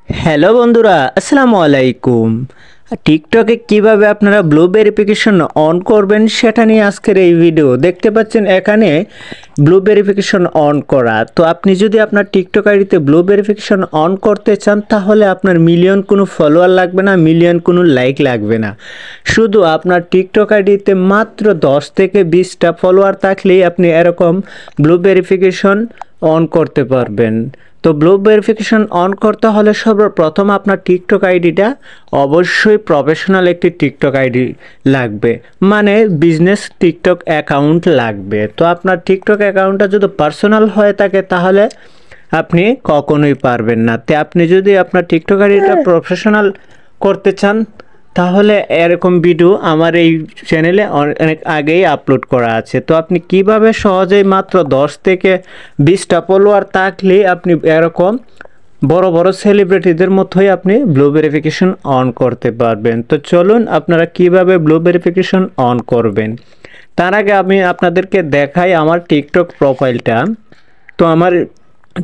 Hello বন্ধুরা, আসসালামু আলাইকুম। টিকটকে কিভাবে আপনারা ব্লু ভেরিফিকেশন অন করবেন সেটা নিয়ে আজকের এই ভিডিও। দেখতে পাচ্ছেন এখানে ব্লু ভেরিফিকেশন অন করা। তো আপনি যদি আপনার টিকটক আইডিতে ব্লু ভেরিফিকেশন অন করতে চান তাহলে আপনার মিলিয়ন কোনো ফলোয়ার লাগবে না, মিলিয়ন কোনো লাইক লাগবে না। শুধু আপনার টিকটক আইডিতে মাত্র 10 থেকে 20টা ফলোয়ার থাকলেই আপনি এরকম ব্লু ভেরিফিকেশন অন করতে পারবেন। তো ব্লু ভেরিফিকেশন অন করতে হলে সর্বপ্রথম আপনার টিকটক আইডিটা অবশ্যই প্রফেশনাল একটি টিকটক আইডি লাগবে, মানে বিজনেস টিকটক অ্যাকাউন্ট লাগবে। তো আপনার টিকটক অ্যাকাউন্টটা যদি পার্সোনাল হয়ে থাকে তাহলে আপনি কখনোই পারবেন না। তো আপনি যদি আপনার টিকটক আইডিটা প্রফেশনাল করতে চান তাহলে এরকম ভিডিও আমার এই চ্যানেলে অনেক আগেই আপলোড করা আছে। তো আপনি কিভাবে সহজেই মাত্র 10 থেকে 20টা ফলোয়ার থাকলে আপনি এরকম বড় বড় সেলিব্রিটিদের মতোই আপনি ব্লু ভেরিফিকেশন অন করতে পারবেন। তো চলুন আপনারা কিভাবে ব্লু ভেরিফিকেশন অন করবেন। তার আগে আমি আপনাদেরকে দেখাই আমার টিকটক প্রোফাইলটা। তো আমার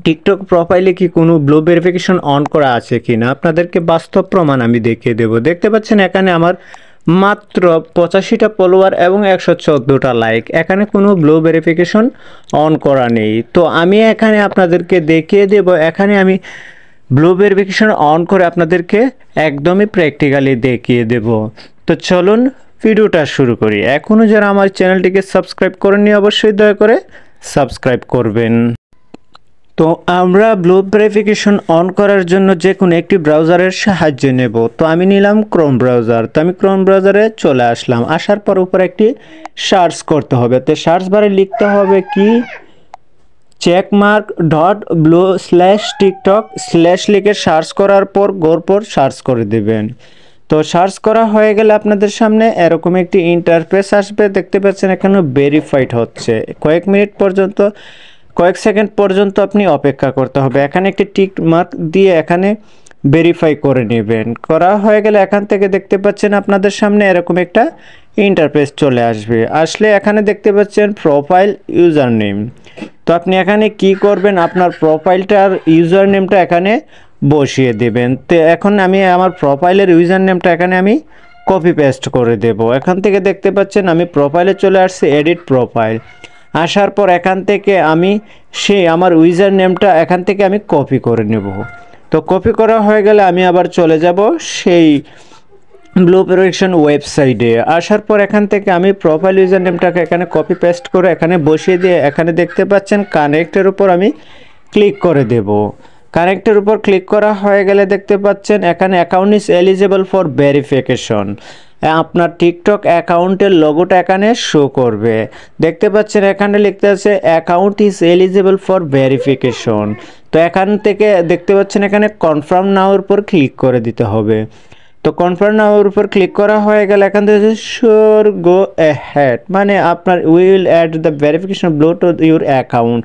টিকটক প্রোফাইলে কি কোনো ব্লু ভেরিফিকেশন অন করা আছে কি না আপনাদেরকে বাস্তব প্রমাণ আমি দেখিয়ে দেব। দেখতে পাচ্ছেন এখানে আমার মাত্র 85টা ফলোয়ার এবং 114টা লাইক। এখানে কোনো ব্লু ভেরিফিকেশন অন করা নেই। তো আমি এখানে আপনাদেরকে দেখিয়ে দেব। এখানে আমি ব্লু ভেরিফিকেশন অন করে আপনাদেরকে একদমই প্র্যাকটিক্যালি দেখিয়ে দেব। তো চলুন ভিডিওটা শুরু করি। এখনও যারা আমার চ্যানেলটিকে সাবস্ক্রাইব করেননি অবশ্যই দয়া করে সাবস্ক্রাইব করবেন। তো আমরা ব্লু ভেরিফিকেশন অন করার জন্য যে কোনো একটি ব্রাউজারের সাহায্য নেব। তো আমি নিলাম ক্রোম ব্রাউজার। তো আমি ক্রোম ব্রাউজারে চলে আসলাম। আসার পর উপরে একটি সার্চ করতে হবে। তো সার্চ বারে লিখতে হবে কি checkmark.blue/tiktok/ লিখে সার্চ করার পর গোরপর সার্চ করে দেবেন। তো সার্চ করা হয়ে গেলে আপনাদের সামনে এরকম একটি ইন্টারফেস আসবে। দেখতে পাচ্ছেন এখানে ভেরিফাইড হচ্ছে। কয়েক সেকেন্ড পর্যন্ত আপনি অপেক্ষা করতে হবে। এখানে একটি টিক মার্ক দিয়ে এখানে ভেরিফাই করে নেবেন। করা হয়ে গেলে এখান থেকে দেখতে পাচ্ছেন আপনাদের সামনে এরকম একটা ইন্টারফেস চলে আসলে এখানে দেখতে পাচ্ছেন প্রোফাইল ইউজার নেম। তো আপনি এখানে কি করবেন, আপনার প্রোফাইলটার ইউজার নেমটা এখানে বসিয়ে দেবেন। তো এখন আমি আমার প্রোফাইলের ইউজার নেমটা এখানে আমি কপি পেস্ট করে দেব। এখান থেকে দেখতে পাচ্ছেন আমি প্রোফাইলে চলে আসছি, এডিট প্রোফাইল। আসার পর এখান থেকে আমি আমার ইউজার নেমটা এখান থেকে আমি কপি করে নেব। তো কপি করা হয়ে গেলে আমি আবার চলে যাব সেই ব্লু ভেরিফিকেশন ওয়েবসাইটে। আসার পর এখান থেকে আমি প্রোফাইল ইউজার নেমটাকে এখানে কপি পেস্ট করে এখানে বসিয়ে দিয়ে এখানে দেখতে পাচ্ছেন কানেক্টের উপর আমি ক্লিক করে দেব। কানেক্টের উপর ক্লিক করা হয়ে গেলে দেখতে পাচ্ছেন এখানে account is eligible for verification. আপনার টিকটক অ্যাকাউন্টের লোগোটা এখানে শো করবে। দেখতে পাচ্ছেন এখানে লিখতে আছে account is eligible for verification. তো এখান থেকে দেখতে পাচ্ছেন এখানে কনফার্ম নাওর উপর ক্লিক করে দিতে হবে। তো কনফার্ম নাওর উপর ক্লিক করা হয়ে গেলে এখান থেকে শিওর গো অ্যাহেড, মানে আপনার will add the verification blue to your account,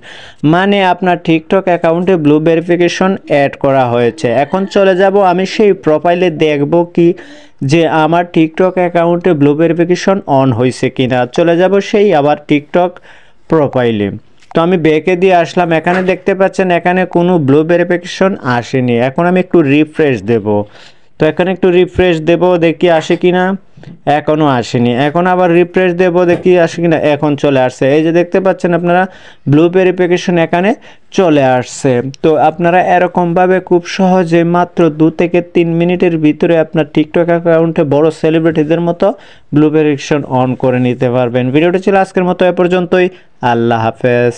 মানে আপনার টিকটক অ্যাকাউন্টে ব্লু ভেরিফিকেশন অ্যাড করা হয়েছে। এখন চলে যাব আমি সেই প্রোফাইলে দেখব কি যে আমার টিকটক অ্যাকাউন্টে ব্লু ভেরিফিকেশন অন হয়েছে কিনা। চলে যাব সেই আবার টিকটক প্রোফাইলে। তো আমি ব্যাকে দিয়ে আসলাম। এখানে দেখতে পাচ্ছেন এখানে কোনো ব্লু ভেরিফিকেশন আসেনি। এখন আমি একটু রিফ্রেশ দেব। তো এখানে একটু রিফ্রেশ দেব, দেখি আসে কিনা। এখনও আসেনি। এখন আবার রিফ্রেশ দেব, দেখি আসে কিনা। এখন চলে আসছে। এই যে দেখতে পাচ্ছেন আপনারা ব্লু ভেরিফিকেশন এখানে চলে আসছে। তো আপনারা এরকমভাবে খুব সহজে মাত্র 2 থেকে 3 মিনিটের ভিতরে আপনার টিকটক অ্যাকাউন্টে বড় সেলিব্রিটিদের মতো ব্লু ভেরিফিকেশন অন করে নিতে পারবেন। ভিডিওটি ছিল আজকের মতো এ পর্যন্তই। আল্লাহ হাফেজ।